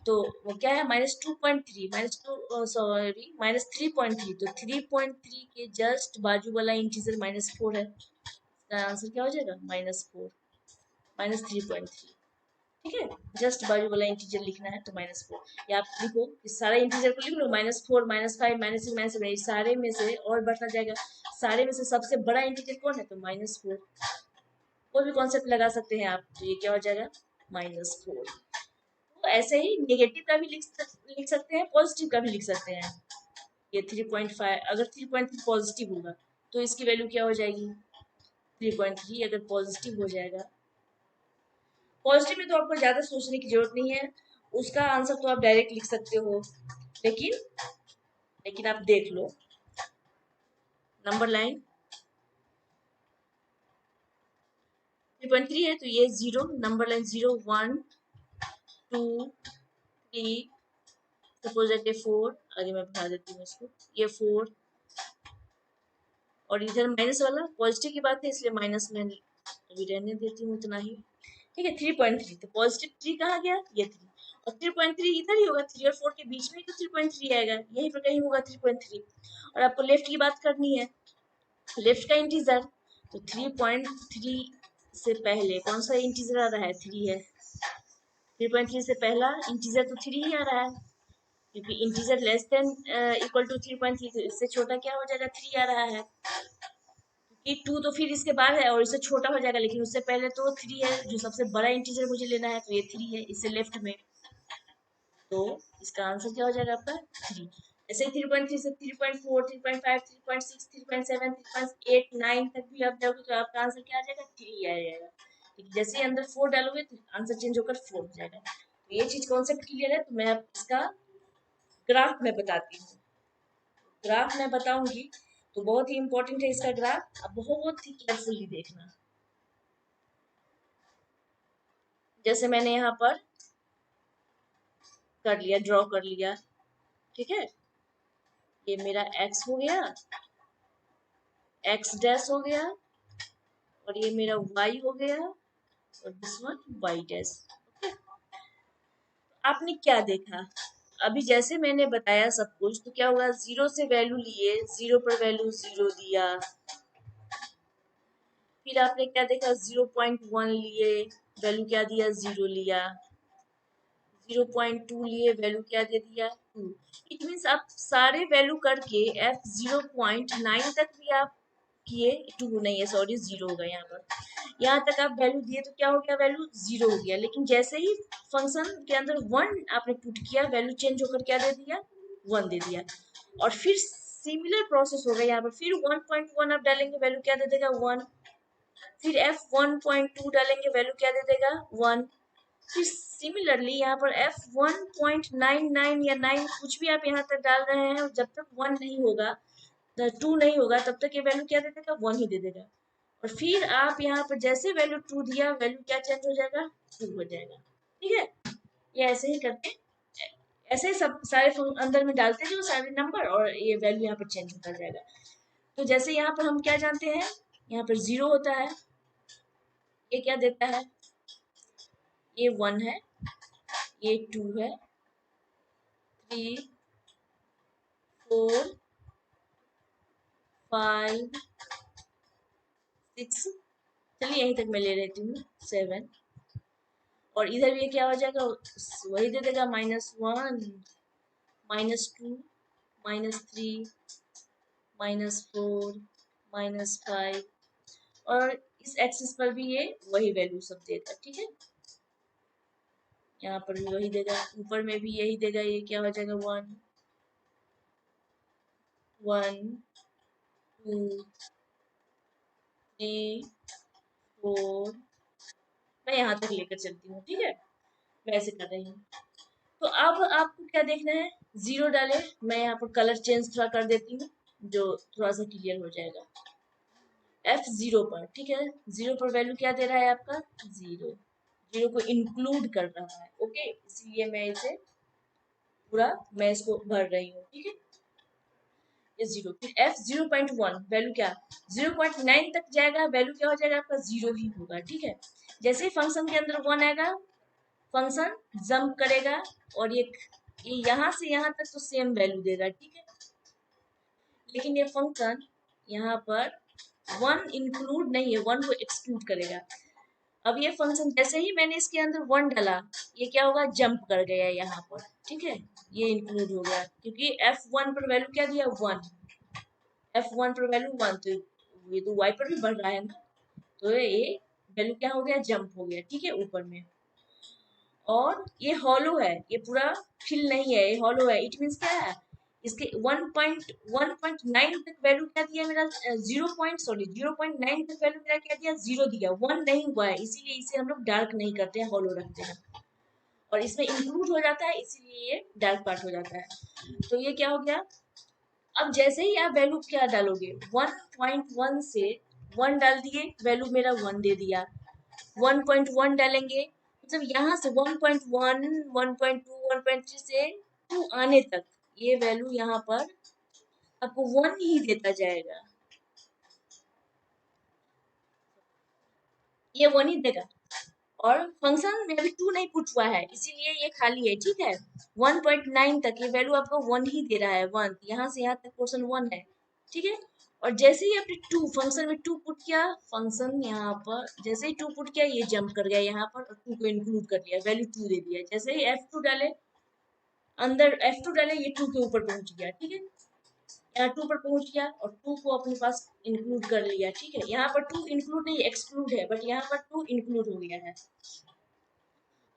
A: तो वो क्या है, -2.3 -2 सॉरी -3.3, तो 3.3 के जस्ट बाजू वाला इंटीजर -4 है। इसका आंसर क्या हो जाएगा, -4 -3.3। ठीक है, जस्ट बाजू वाला इंटीजर लिखना है तो -4, या आप लिखो कि सारे इंटीजर को लिख लो, -4 -5 -6 -7, सारे में से और बढ़ता जाएगा, सारे में से सबसे बड़ा इंटीजर कौन है तो -4। कोई भी कॉन्सेप्ट लगा सकते हैं आप, तो ये क्या हो जाएगा, -4। तो ऐसे ही नेगेटिव का भी लिख सकते हैं, पॉजिटिव का भी लिख सकते हैं। ये 3.5, अगर 3.3 पॉजिटिव होगा तो इसकी वैल्यू क्या हो जाएगी, 3.3 अगर पॉजिटिव हो जाएगा। पॉजिटिव में तो आपको ज्यादा सोचने की जरूरत नहीं है, उसका आंसर तो आप डायरेक्ट लिख सकते हो, लेकिन लेकिन आप देख लो नंबर लाइन 3.3 है तो ये 0, नंबर लाइन 0 1 2 3, सपोज दैट ये 4, आगे मैं बता देती हूँ इसको, ये 4, और इधर माइनस वाला पॉजिटिव की बात है इसलिए माइनस में अभी रहने देती हूँ उतना ही। ठीक है, 3.3 तो पॉजिटिव 3 कहाँ गया, ये 3, और 3.3 इधर ही होगा, 3 और 4 के बीच में ही तो 3.3 आएगा, यहीं पर कहीं होगा 3.3। और आपको लेफ्ट की बात करनी है, लेफ्ट का इंटीजर, तो 3.3 से पहले कौन सा इंटीजर आ रहा है, 3 है। 3.3 से पहला इंटीजर तो 3 ही आ रहा है, क्योंकि integer less than equal to 3.3, तो इससे छोटा क्या हो जाएगा, 3 आ रहा है। क्योंकि 2 तो फिर इसके बाद है और इससे छोटा हो जाएगा, लेकिन उससे पहले तो 3 है, जो सबसे बड़ा इंटीजर मुझे लेना है, तो ये 3 है इससे लेफ्ट में, तो इसका आंसर क्या हो जाएगा आपका, 3। ऐसे 3.3 से 3.4 3.5 3.6 3.7 3.8 9 तक भी आप जाओगे तो आपका आंसर क्या आ जाएगा, 3 आ जाएगा। ठीक, जैसे ही अंदर 4 डालोगे तो आंसर चेंज होकर 4 हो जाएगा। तो ये चीज कॉन्सेप्ट क्लियर है, तो मैं अब इसका ग्राफ में बताती हूँ। ग्राफ में बताऊंगी तो बहुत ही इंपॉर्टेंट है इसका ग्राफ, अब बहुत ही केयरफुली देखना। जैसे मैंने यहाँ पर कर लिया, ड्रॉ कर लिया, ठीक है, ये मेरा एक्स हो गया, एक्स डैश हो गया, और ये मेरा वाई हो गया, और दिस वन वाई डैश। आपने क्या देखा, अभी जैसे मैंने बताया सब कुछ, तो क्या हुआ, 0 से वैल्यू लिए, 0 पर वैल्यू 0 दिया, फिर आपने क्या देखा, 0.1 लिए, वैल्यू क्या दिया, 0 लिया, 0.2 लिए, वैल्यू क्या दे दिया, 2। इट मीन्स आप सारे वैल्यू करके f 0.9 तक भी आप किए, 2 नहीं है सॉरी 0 होगा यहाँ पर, यहाँ तक आप वैल्यू दिए तो क्या हो गया, वैल्यू 0 हो गया। लेकिन जैसे ही फंक्शन के अंदर 1 आपने पुट किया, वैल्यू चेंज होकर क्या दे दिया, 1 दे दिया। और फिर सिमिलर प्रोसेस होगा यहाँ पर, फिर 1.1 आप डालेंगे, वैल्यू क्या दे देगा, 1। फिर f 1.2 डालेंगे, वैल्यू क्या दे देगा, 1। फिर सिमिलरली यहाँ पर f 1.99 या 9 कुछ भी आप यहाँ तक डाल रहे हैं, जब तक 1 नहीं होगा, 2 नहीं होगा, तब तक ये वैल्यू क्या दे देगा, 1 ही दे देगा। और फिर आप यहाँ पर जैसे वैल्यू 2 दिया, वैल्यू क्या चेंज हो जाएगा, 2 हो जाएगा। ठीक है, ये ऐसे ही करके, ऐसे ही सब सारे अंदर में डालते जाओ सारे नंबर, और ये वैल्यू यहाँ पर चेंज होता जाएगा। तो जैसे यहाँ पर हम क्या जानते हैं, यहाँ पर 0 होता है, ये क्या देता है, ये 1 है, ये 2 है, 3 4 5 6, चलिए यहीं तक मैं ले लेती हूँ, 7। और इधर भी क्या हो जाएगा, वही दे देगा, -1 -2 -3 -4 -5 और इस एक्सिस पर भी ये वही वैल्यू सब देगा, ठीक है। यहाँ पर भी वही देगा, ऊपर में भी यही देगा। ये क्या हो जाएगा, 1 1 2 3 4, मैं यहाँ तक लेकर चलती हूँ, ठीक है। वैसे कर रही हूँ। तो अब आपको क्या देखना है, 0 डाले। मैं यहाँ पर कलर चेंज थोड़ा कर देती हूँ, जो थोड़ा सा क्लियर हो जाएगा। F0 पर, ठीक है। 0 पर वैल्यू क्या दे रहा है आपका, 0। 0 को इंक्लूड कर रहा है, ओके। इसलिए मैं इसको भर रही हूँ, ठीक है। ये 0, फिर F0.1 वैल्यू क्या, 0.9 तक जाएगा, वैल्यू क्या हो जाएगा आपका, 0 ही होगा, ठीक है। जैसे ही फंक्शन के अंदर 1 आएगा, फंक्शन जंप करेगा और ये यहाँ से यहाँ तक तो सेम वैल्यू देगा, ठीक है। लेकिन ये फंक्शन यहाँ पर 1 इंक्लूड नहीं है, 1 को एक्सक्लूड करेगा। अब ये फंक्शन जैसे ही मैंने इसके अंदर 1 डाला, ये क्या होगा, जंप कर गया यहाँ पर, ठीक है। ये इंक्लूड हो गया क्योंकि F1 पर वैल्यू क्या दिया, 1। F1 पर वैल्यू 1, तो ये तो y पर भी बढ़ रहा है ना, तो ये वैल्यू क्या हो गया, जंप हो गया, ठीक है, ऊपर में। और ये हॉलो है, ये पूरा फिल नहीं है, ये हॉलो है। इट मीन्स क्या है, इसके 1.9 तक वैल्यू क्या दिया मेरा, 0.9 तक वैल्यू मेरा क्या दिया, 0 दिया, 1 नहीं हुआ है, इसीलिए इसे हम लोग डार्क नहीं करते हैं, हॉलो रखते हैं। और इसमें इंक्लूड हो जाता है, इसीलिए ये डार्क पार्ट हो जाता है। तो ये क्या हो गया, अब जैसे ही आप वैल्यू क्या डालोगे, 1.1 से 1 डाल दिए, वैल्यू मेरा 1 दे दिया। 1.1 डालेंगे, मतलब यहाँ से 1.1 1.2 1.3 से 2 आने तक ये वैल्यू यहाँ पर आपको 1 ही देता जाएगा, ये 1 ही देगा। और फंक्शन में अभी 2 नहीं पुट हुआ है, इसीलिए ये खाली है, ठीक है। 1.9 तक ये वैल्यू आपको 1 ही दे रहा है, 1 यहाँ से यहाँ तक पोर्शन 1 है, ठीक है। और जैसे ही आपने 2 फंक्शन में 2 पुट किया, फंक्शन यहाँ पर जैसे ही 2 पुट किया, ये जंप कर गया यहाँ पर और 2 को इंक्लूड कर लिया, वैल्यू 2 दे दिया। जैसे ही F2 डाले, अंदर F2 डाले, ये 2 के ऊपर पहुंच गया, ठीक है। यहाँ 2 पर पहुंच गया और 2 को अपने पास इंक्लूड कर लिया, ठीक है। यहाँ पर 2 इंक्लूड नहीं, एक्सक्लूड है, बट यहाँ पर 2 इंक्लूड हो गया है।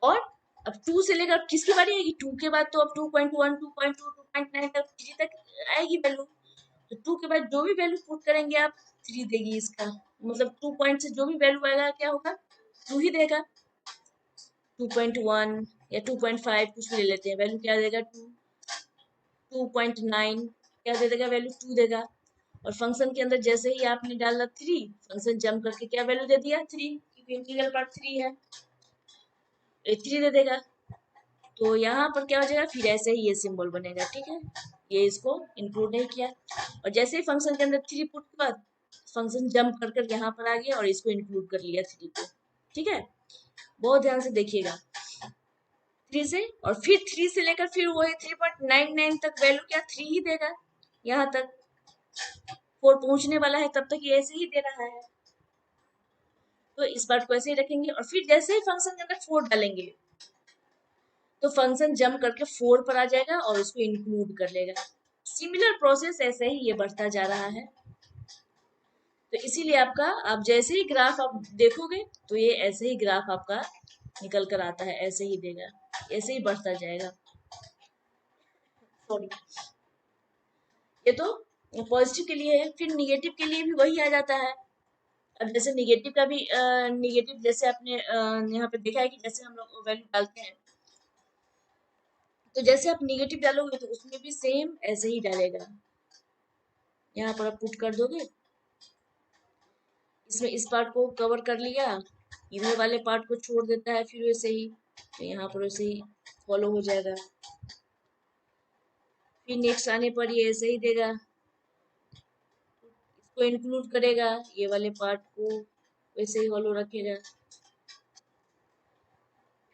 A: और अब 2 से लेकर किसकी बारी आएगी, 2 के बाद तो अब 2.1 2.2 2.9 तक 3 तक आएगी वैल्यू। तो 2 के बाद जो भी वैल्यू पुट करेंगे आप, 3 देगी इसका, मतलब 2 पॉइंट से जो भी वैल्यू आएगा क्या होगा, 2 ही देगा। 2.1 या 2.5 कुछ भी ले लेते हैं, वैल्यू क्या देगा, 2 2.9 क्या दे देगा, वैल्यू 2 देगा। और फंक्शन के अंदर जैसे ही आपने डाला 3, फंक्शन जंप करके क्या वैल्यू दे दिया, 3, क्योंकि इंटीग्रल पार्ट 3 है, 3 दे देगा। तो यहाँ पर क्या हो जाएगा, फिर ऐसे ही ये सिंबल बनेगा, ठीक है। ये इसको इंक्लूड नहीं किया, और जैसे ही फंक्शन के अंदर 3 पुट किया, फंक्शन जंप कर कर यहाँ पर आ गया और इसको इंक्लूड कर लिया 3 को, ठीक है। बहुत ध्यान से देखिएगा, 3 से, और फिर 3 से लेकर फिर वही 3.99 तक वैल्यू क्या, 3 ही देगा। यहाँ तक 4 पहुंचने वाला है, तब तक ये ऐसे ही दे रहा है। तो इस पार्ट को ऐसे ही रखेंगे, और फिर जैसे ही फंक्शन के अंदर 4 डालेंगे, तो फंक्शन जंप करके 4 पर आ जाएगा और उसको इंक्लूड कर लेगा। सिमिलर प्रोसेस ऐसे ही ये बढ़ता जा रहा है। तो इसीलिए आपका, आप जैसे ही ग्राफ आप देखोगे, तो ये ऐसे ही ग्राफ आपका निकल कर आता है, ऐसे ही देगा, ऐसे ही बढ़ता जाएगा। सॉरी, ये तो पॉजिटिव के लिए है, फिर निगेटिव के लिए भी वही आ जाता है। अब जैसे निगेटिव का भी, निगेटिव जैसे आपने यहाँ पे देखा है कि जैसे हम लोग वैल्यू डालते हैं, तो जैसे आप निगेटिव डालोगे तो उसमें भी सेम ऐसे ही डालेगा। यहाँ पर आप पुट कर दोगे, इसमें इस पार्ट को कवर कर लिया, इधर वाले पार्ट को छोड़ देता है, फिर वैसे ही, तो यहाँ पर वैसे ही फॉलो हो जाएगा। फिर नेक्स्ट आने पर ये ऐसे ही देगा, इसको इंक्लूड करेगा, ये वाले पार्ट को वैसे ही हॉलो रखेगा।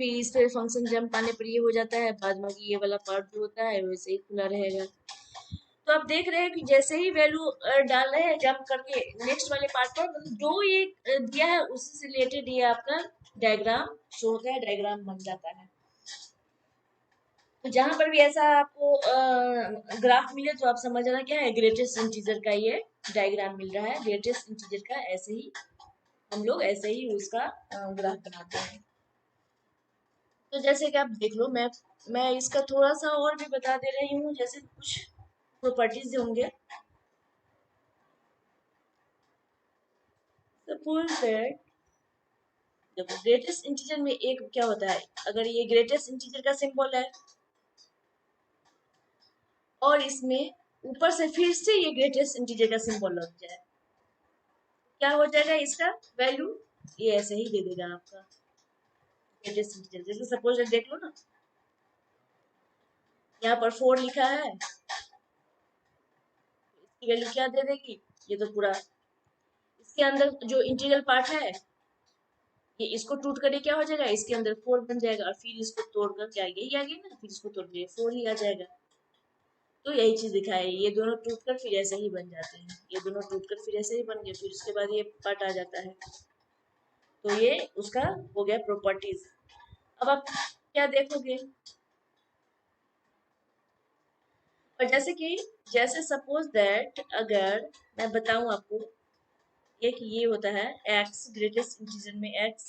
A: फिर इस पे फंक्शन जंप आने पर ये हो जाता है, बाद में ये वाला पार्ट जो होता है वैसे ही खुला रहेगा। तो आप देख रहे हैं कि जैसे ही वैल्यू डाल रहे हैं जंप करके नेक्स्ट वाले पार्ट पर, मतलब जो ये दिया है उससे से रिलेटेड ये आपका डायग्राम शो होता है, डायग्राम बन जाता है। तो जहां पर भी ऐसा आपको ग्राफ मिले, तो आप समझ जाना क्या है, ग्रेटेस्ट इंटीजर का ये डायग्राम मिल रहा है, ग्रेटेस्ट इंटीजर का ऐसे ही हम लोग ऐसे ही उसका ग्राफ बनाते हैं। तो जैसे कि आप देख लो, मैं इसका थोड़ा सा और भी बता दे रही हूँ, जैसे कुछ प्रॉपर्टीज होंगे। सपोज दैट देखो, ग्रेटेस्ट इंटीजर में एक क्या होता है, अगर ये ग्रेटेस्ट इंटीजर का सिंबल है और इसमें ऊपर से फिर से ये ग्रेटेस्ट इंटीजर का सिंबल लग जाए, क्या हो जाएगा इसका वैल्यू, ये ऐसे ही दे देगा आपका ग्रेटेस्ट इंटीजर। जैसे सपोज देख लो ना, यहाँ पर 4 लिखा है, इसकी वैल्यू क्या दे देगी, ये तो पूरा इसके अंदर जो इंटीग्रल पार्ट है, ये इसको टूट कर क्या हो जाएगा, इसके अंदर 4 बन जाएगा, और फिर इसको तोड़कर क्या यही आ गया ना, फिर इसको तोड़ के 4 ही आ जाएगा। तो यही चीज दिखाई, ये दोनों टूटकर फिर ऐसे ही बन जाते हैं, ये दोनों टूटकर फिर ऐसे ही बन गए, फिर उसके बाद ये पार्ट आ जाता है। तो ये उसका हो गया प्रॉपर्टीज। अब आप क्या देखोगे, और जैसे सपोज दैट अगर मैं बताऊं आपको, एक ये होता है x, ग्रेटेस्ट इंटीजर में x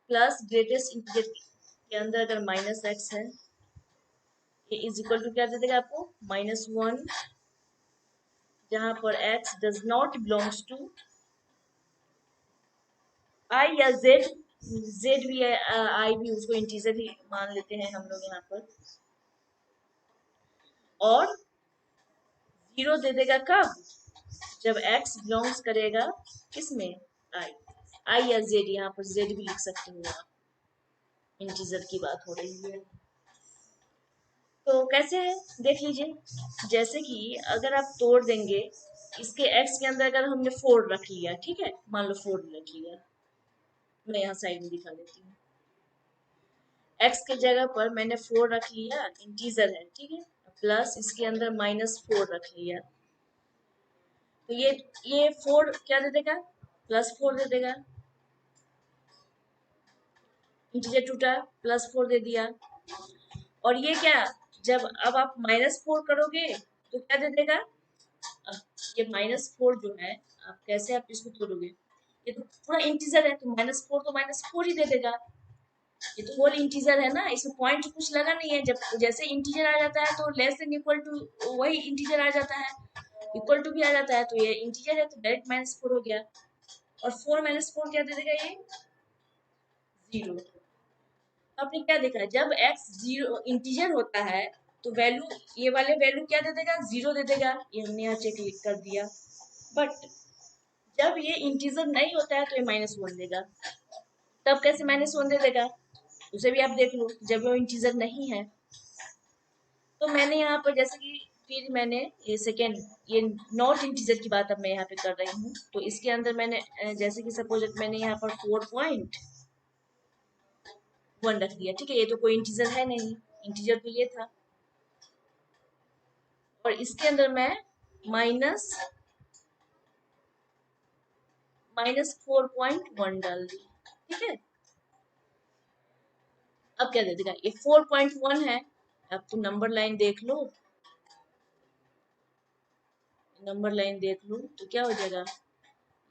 A: प्लस ग्रेटेस्ट इंटीजर के अंदर अगर माइनस x है, ये इज इक्वल टू क्या दे देगा आपको, -1, जहां पर x does not belongs to i या z भी है, i भी उसको इंटीजर ही मान लेते हैं हम लोग यहाँ पर, और 0 दे देगा कब, जब x बिलोंग्स करेगा किसमें, i या z, यहाँ पर z भी लिख सकते हो आप, इंटीजर की बात हो रही है। तो कैसे है देख लीजिए, जैसे कि अगर आप तोड़ देंगे, इसके x के अंदर अगर हमने 4 रख लिया, ठीक है, मान लो 4 रख लिया, मैं यहाँ साइड में दिखा देती हूँ, x के जगह पर मैंने 4 रख लिया, इंटीजर है, ठीक है, प्लस इसके अंदर -4 रख लिया, तो ये 4 क्या दे देगा, +4 दे देगा, इंटीजर टूटा, +4 दे दिया, और ये क्या, जब अब आप -4 करोगे तो क्या दे देगा, ये -4 जो है, आप कैसे आप इसको तोड़ोगे, ये तो पूरा इंटीजर है, तो -4 तो -4 ही दे देगा, ये तो होल इंटीजर है ना, इसमें पॉइंट कुछ लगा नहीं है, जब जैसे इंटीजर आ जाता है तो लेस देन इक्वल टू वही इंटीजर आ जाता है, इक्वल टू भी आ जाता है, तो ये इंटीजर है तो डायरेक्ट -4 हो गया, और 4 -4 क्या दे देगा, ये 0। आपने क्या देखा, जब x 0 इंटीजर होता है तो वैल्यू, ये वाले वैल्यू क्या दे देगा, 0 दे देगा, ये हमने यहाँ चेक कर दिया, बट जब ये इंटीजर नहीं होता है तो ये -1 देगा, तब कैसे -1 दे देगा, उसे भी आप देख लो, जब वो इंटीजर नहीं है। तो मैंने यहाँ पर जैसे कि फिर मैंने ये सेकेंड, ये नॉट इंटीजर की बात अब मैं यहाँ पे कर रही हूँ, तो इसके अंदर मैंने जैसे कि सपोज मैंने यहाँ पर 4.1 रख दिया, ठीक है, ये तो कोई इंटीजर है नहीं, इंटीजर तो ये था, और इसके अंदर मैं माइनस -4.1 डाल दी, ठीक है। अब क्या दे देगा, ये 4.1 है, अब तो नंबर लाइन देख लो, नंबर लाइन देख लो तो क्या हो जाएगा,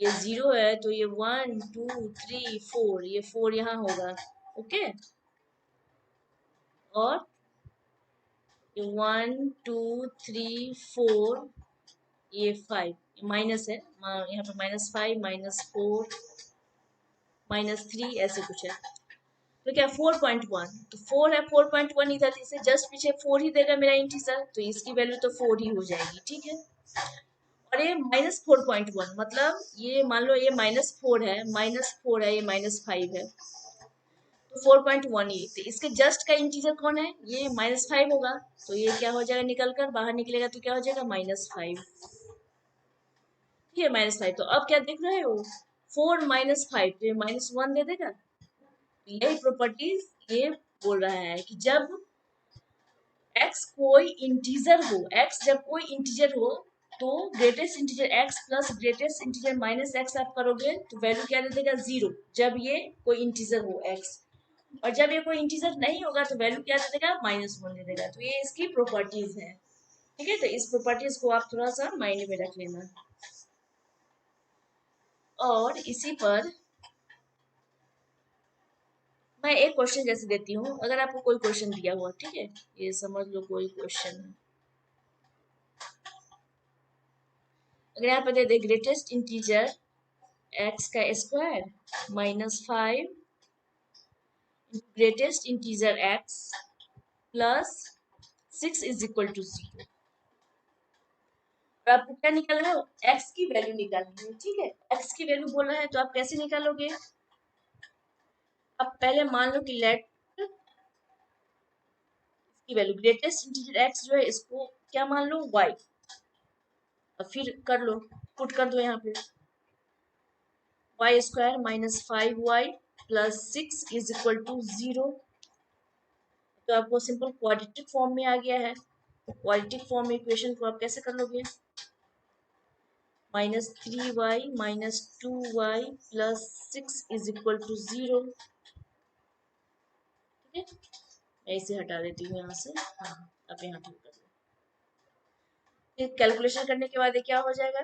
A: ये 0 है तो ये 1 2 3 4, ये 4 यहाँ होगा, ओके, और ये 1 2 3 4, ये 5 माइनस है, यहाँ पर -5 -4 -3 ऐसे कुछ है, तो क्या 4.1, तो 4 है, 4.1 इधर, इसे जस्ट पीछे 4 ही देगा मेरा इंटीजर, तो इसकी वैल्यू तो 4 ही हो जाएगी, ठीक है। और ये -4.1 मतलब ये मान लो ये -4 है, -4 है, ये -5 है, तो 4.1 ही, तो इसके जस्ट का इंटीजर कौन है, ये -5 होगा, तो ये क्या हो जाएगा, निकल कर बाहर निकलेगा तो क्या हो जाएगा, -5, ये -5, तो अब क्या देख रहे हो, 4 -5, तो ये -1 दे देगा, यही प्रॉपर्टीज ये बोल रहा है कि जब x कोई इंटीजर हो, x जब कोई इंटीजर हो तो greatest integer x plus greatest integer -x आप करोगे तो वैल्यू क्या दे देगा, 0, जब ये कोई इंटीजर हो x, और जब ये कोई इंटीजर नहीं होगा तो वैल्यू क्या दे देगा, -1 दे देगा, तो ये इसकी प्रॉपर्टीज है, ठीक है। तो इस प्रॉपर्टीज को आप थोड़ा सा माइंड में रख लेना। और इसी पर मैं एक क्वेश्चन जैसे देती हूँ, अगर आपको कोई क्वेश्चन दिया हुआ, ठीक है, ये समझ लो कोई क्वेश्चन है। अगर यहाँ पे दे दे ग्रेटेस्ट इंटीजर एक्स का square -5 greatest integer x plus 6 is equal to 0। और आपको क्या निकालना है? एक्स की वैल्यू निकालनी है, ठीक है। एक्स की वैल्यू बोल रहा है तो आप कैसे निकालोगे? आप पहले मान लो कि लेट की वैल्यू ग्रेटेस्ट इंटीजर एक्स जो है इसको क्या मान लो? वाई। और फिर कर लो, पुट कर दो यहाँ पे y square -5y plus 6 is equal to 0। तो आपको सिंपल क्वाड्रेटिक फॉर्म में आ गया है। क्वाड्रेटिक फॉर्म में इक्वेशन को आप कैसे कर लोगे? -3y -2y plus 6 is equal to 0। ठीक है, मैं इसे हटा देती हूँ यहाँ से। हाँ, अब यहाँ ठीक कर लो। फिर कैलकुलेशन करने के बाद ये क्या हो जाएगा?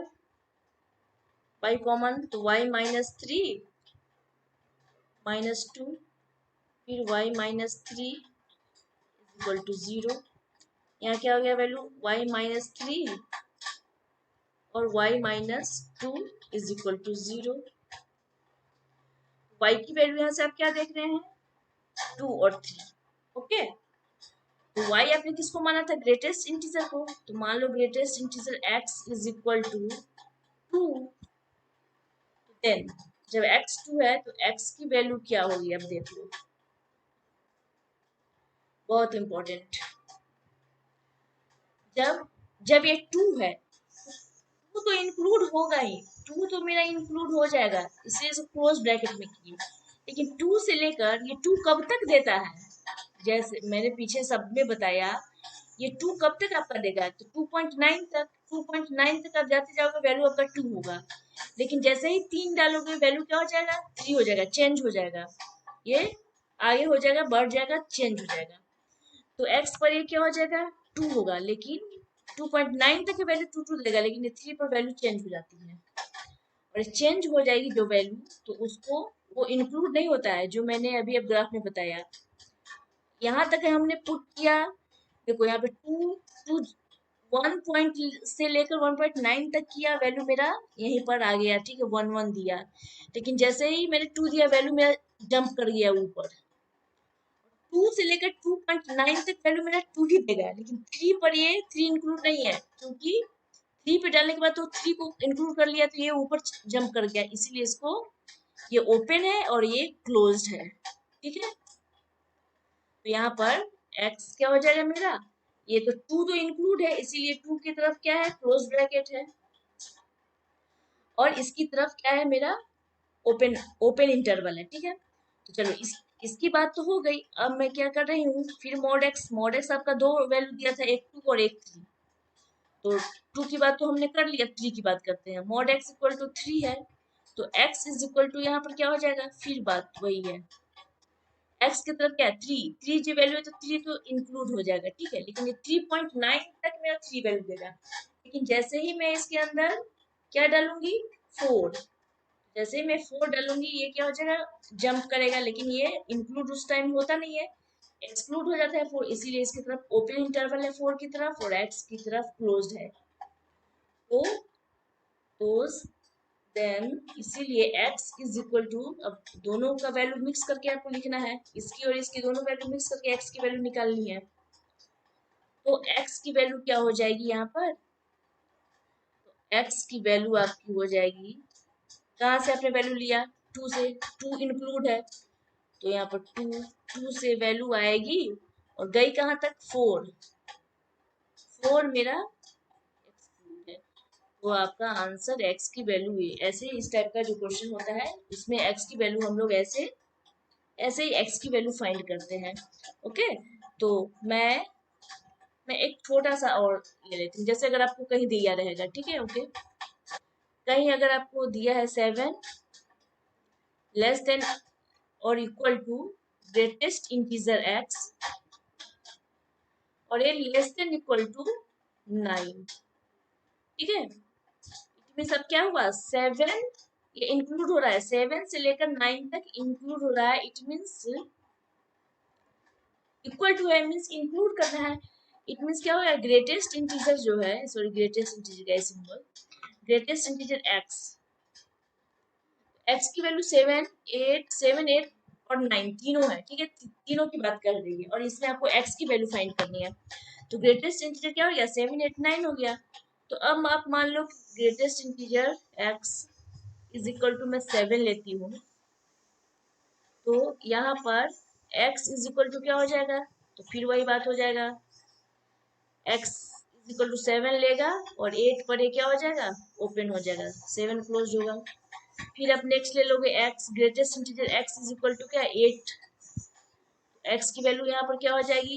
A: y कॉमन, तो y -3 -2 फिर y -3 इक्वल टू 0। यहाँ क्या हो गया वैल्यू? y -3 और y -2 is equal to 0। y की वैल्यू यहाँ से आप क्या देख रहे हैं? 2 और 3। ओके, तो y आपने किसको माना था? ग्रेटेस्ट इंटीजर को। तो मान लो greatest integer x is equal to 2। Then जब x 2 है तो x की वैल्यू क्या होगी? अब देख लो, बहुत इंपॉर्टेंट। जब जब ये 2 है, 2 तो इंक्लूड होगा ही, 2 तो मेरा इंक्लूड हो जाएगा, इसलिए इसे क्लोज ब्रैकेट में की। लेकिन 2 से लेकर ये 2 कब तक देता है? जैसे मैंने पीछे सब में बताया, ये 2 कब तक आपका देगा? तो 2.9 तक। 2.9 तक आप जाते जाओगे वैल्यू आपका 2 होगा। लेकिन जैसे ही 3 डालोगे वैल्यू क्या हो जाएगा? 3 हो जाएगा, चेंज हो जाएगा। ये आगे हो जाएगा, बढ़ जाएगा, चेंज हो जाएगा। तो x पर ये क्या हो जाएगा? 2 होगा। लेकिन 2.9 तक की वैल्यू 2 देगा, लेकिन ये 3 पर वैल्यू चेंज हो जाती है। और चेंज हो जाएगी जो वैल्यू, तो उसको वो इंक्लूड नहीं होता है, जो मैंने अभी अब ग्राफ में बताया। यहाँ तक हमने पुट किया, देखो यहाँ पे 1 पॉइंट से लेकर 1.9 तक किया, वैल्यू मेरा यहीं पर आ गया, ठीक है, 1 दिया। लेकिन जैसे ही मैंने 2 दिया, वैल्यू मेरा जंप कर गया ऊपर। 2 से लेकर 2.9 तक वैल्यू मेरा 2 ही देगा, लेकिन 3 पर ये 3 इंक्लूड नहीं है, क्योंकि 3 पे डालने के बाद तो 3 को इंक्लूड कर लिया, तो ये ऊपर जंप कर गया, इसीलिए इसको ये ओपन है और ये क्लोज्ड है। ठीक है, तो यहाँ पर x क्या हो जाएगा मेरा? ये तो 2 तो इंक्लूड है, इसीलिए 2 की तरफ क्या है? क्लोज ब्रैकेट है। और इसकी तरफ क्या है मेरा? ओपन ओपन इंटरवल है। ठीक है, तो चलो इसकी बात तो हो गई। अब मैं क्या कर रही हूँ? फिर मॉड एक्स आपका दो वैल्यू दिया था, एक 2 और एक 3। तो 2 की बात तो हमने कर लिया, 3 की बात करते हैं। मॉड एक्स इक्वल टू 3 है, तो x इज इक्वल टू यहाँ पर क्या हो जाएगा? फिर बात वही है, x की तरफ क्या है? 3 जो वैल्यू है, तो 3 तो इंक्लूड हो जाएगा। ठीक है, लेकिन ये 3.9 तक मेरा 3 वैल्यू देगा। लेकिन जैसे ही मैं इसके अंदर क्या डालूंगी? 4। जैसे ही मैं 4 डालूंगी, ये क्या हो जाएगा? जंप करेगा, लेकिन ये इंक्लूड उस टाइम होता नहीं है, एक्सक्लूड हो जाता है 4, इसीलिए इसकी तरफ ओपन इंटरवल है 4 की तरफ, और x की तरफ क्लोज्ड है। तो देन इसीलिए x इज इक्वल टू, अब दोनों का वैल्यू मिक्स करके आपको लिखना है, इसकी और इसकी दोनों वैल्यू मिक्स करके x की वैल्यू निकालनी है। तो x की वैल्यू क्या हो जाएगी यहाँ पर? तो x की वैल्यू आपकी हो जाएगी, कहाँ से आपने वैल्यू लिया? 2 से, 2 इंक्लूड है, तो यहाँ पर 2 से वैल्यू आएगी और गई कहाँ तक? 4 मेरा एक्सक्लूड है। तो आपका आंसर x की वैल्यू है। ऐसे इस टाइप का जो क्वेश्चन होता है, इसमें x की वैल्यू हम लोग ऐसे ही x की वैल्यू फाइंड करते हैं। ओके, तो मैं एक छोटा सा और ले लेती हूँ। जैसे अगर आपको कहीं दिया रहेगा, ठीक है, ओके, कहीं अगर आपको दिया है 7 लेस देन और equal to greatest integer x, और ये लेस देन इक्वल टू 9। ठीक है, इट मीन्स अब क्या हुआ? 7 ये इंक्लूड हो रहा है, 7 से लेकर 9 तक इंक्लूड हो रहा है, इट मीन्स इक्वल टू है, मीन्स इंक्लूड करना है। इट मीन्स क्या होगा, ग्रेटेस्ट इंटीजर जो है, सॉरी ग्रेटेस्ट इंटीजर का symbol, greatest integer x, x की वैल्यू 7, 8 और 9 तीनों है, ठीक है, तीनों की बात कर रही है और इसमें आपको एक्स की वैल्यू फाइंड करनी है। तो ग्रेटेस्ट इंटीजर क्या हो गया, 7, 8, 9 हो गया। तो अब आप मान लो greatest integer X is equal to मैं 7 लेती हूँ, तो यहाँ पर x इज इक्वल टू क्या हो जाएगा, तो फिर वही बात हो जाएगा, x इज इक्वल टू 7 लेगा और 8 पर ये क्या हो जाएगा, ओपन हो जाएगा, 7 क्लोज होगा। फिर आप नेक्स्ट ले लोगे x, greatest integer x is equal to क्या, 8, x की वैल्यू यहाँ पर क्या हो जाएगी,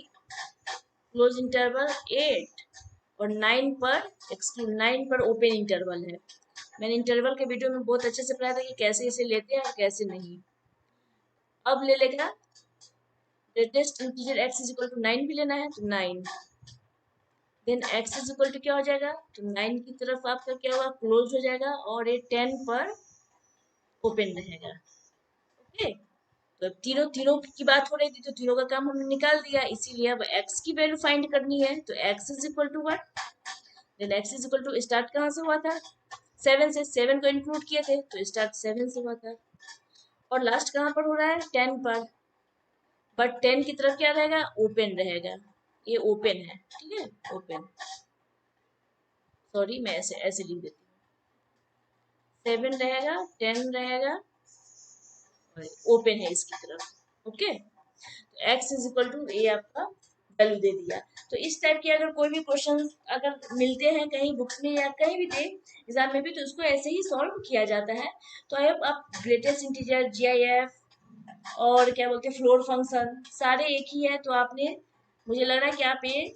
A: क्लोज इंटरवल 8 और 9 पर एक्सक्लूड, 9 पर ओपन इंटरवल है। मैंने इंटरवल के वीडियो में बहुत अच्छे से पढ़ाया था कि कैसे इसे लेते हैं और कैसे नहीं। अब ले लेगा greatest integer x is equal to 9 भी लेना है, तो 9, then x is equal to क्या हो जाएगा, तो 9 की तरफ आपका क्या होगा, क्लोज हो जाएगा और ये 10 पर ओपन रहेगा। ओके, तो अब तीनों तीनों की बात हो रही थी, तो तीनों का काम हमने निकाल दिया, इसीलिए अब x की वैल्यू फाइंड करनी है, तो x is equal to what, then x is equal to start कहाँ से हुआ था, 7 से, 7 को इंक्लूड किए थे तो स्टार्ट 7 से हुआ था, और लास्ट कहाँ पर हो रहा है, 10 पर, बट 10 की तरफ क्या रहेगा, ओपन रहेगा, ये ओपन है, ठीक है, ओपन, सॉरी मैं ऐसे ऐसे लिख देती हूँ, 7 रहेगा, 10 रहेगा और ओपन है इसकी तरफ। ओके, तो x इज इक्वल टू ये आपका वैल्यू दे दिया। तो इस टाइप के अगर कोई भी क्वेश्चन अगर मिलते हैं कहीं बुक्स में या कहीं भी दे एग्जाम में भी, तो उसको ऐसे ही सॉल्व किया जाता है। तो आई होप आप ग्रेटेस्ट इंटीजर, GIF और क्या बोलते हैं फ्लोर फंक्शन सारे एक ही है, तो आपने, मुझे लग रहा है कि आप ये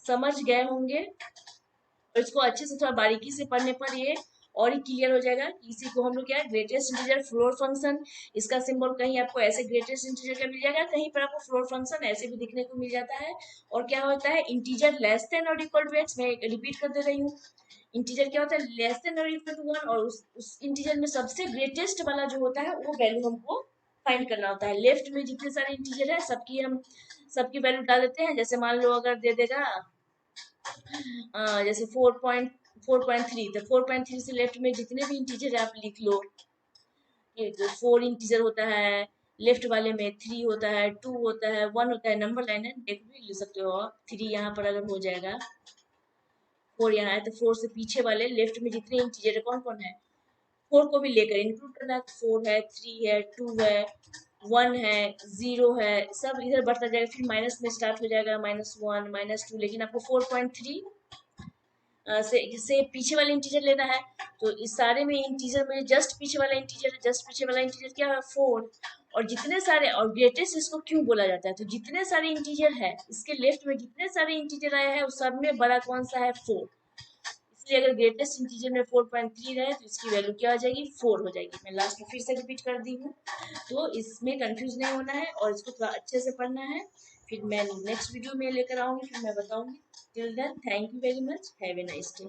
A: समझ गए होंगे और इसको अच्छे से थोड़ा बारीकी से पढ़ने पर ये और ही क्लियर हो जाएगा कि इसी को हम लोग क्या है, ग्रेटेस्ट इंटीजर फ्लोर फंक्शन, इसका सिंबल कहीं आपको ऐसे ग्रेटेस्ट इंटीजर का मिल जाएगा, कहीं पर आपको फ्लोर फंक्शन ऐसे भी दिखने को मिल जाता है। और क्या होता है, इंटीजर लेस देन और इक्वल टू एक्स, मैं रिपीट कर दे रही हूँ, इंटीजर क्या होता है, लेस देन और इक्वल टू 1, और उस इंटीजर में सबसे ग्रेटेस्ट वाला जो होता है वो वैल्यू हमको फाइंड करना होता है। लेफ्ट में जितने सारे इंटीजर है सबकी वैल्यू डाल देते हैं, जैसे मान लो अगर दे देगा जैसे 4.3, तो 4.3 से लेफ्ट में जितने भी इंटीजर है आप लिख लो, ये जो 4 इंटीजर होता है, लेफ्ट वाले में 3 होता है, 2 होता है, 1 होता है, नंबर लाइन है, देख भी ले सकते हो आप, 3 यहाँ पर अगर हो जाएगा, 4 यहाँ है, तो 4 से पीछे वाले लेफ्ट में जितने इंटीजर है कौन कौन है, 4 को भी लेकर इंक्लूड करना है, 4 है, 3 है, 2 है, 1 है, 0 है, सब इधर बढ़ता जाएगा, फिर माइनस में स्टार्ट हो जाएगा, -1, -2, लेकिन आपको 4.3 से पीछे वाले इंटीजर लेना है। तो इस सारे में इंटीजर में जस्ट पीछे वाला इंटीजर, जस्ट पीछे वाला इंटीजर क्या है, 4, और जितने सारे, और ग्रेटेस्ट इसको क्यों बोला जाता है, तो जितने सारे इंटीजर है इसके लेफ्ट में जितने सारे इंटीजर आए हैं उस सब में बड़ा कौन सा है, 4, इसलिए अगर ग्रेटेस्ट इंटीजर में 4.3 रहे तो इसकी वैल्यू क्या हो जाएगी, 4 हो जाएगी। मैं लास्ट में फिर से रिपीट कर दी हूँ, तो इसमें कंफ्यूज नहीं होना है और इसको थोड़ा अच्छे से पढ़ना है। फिर मैं नेक्स्ट वीडियो में लेकर आऊंगी, फिर मैं बताऊंगी। Till then thank you very much, have a nice day.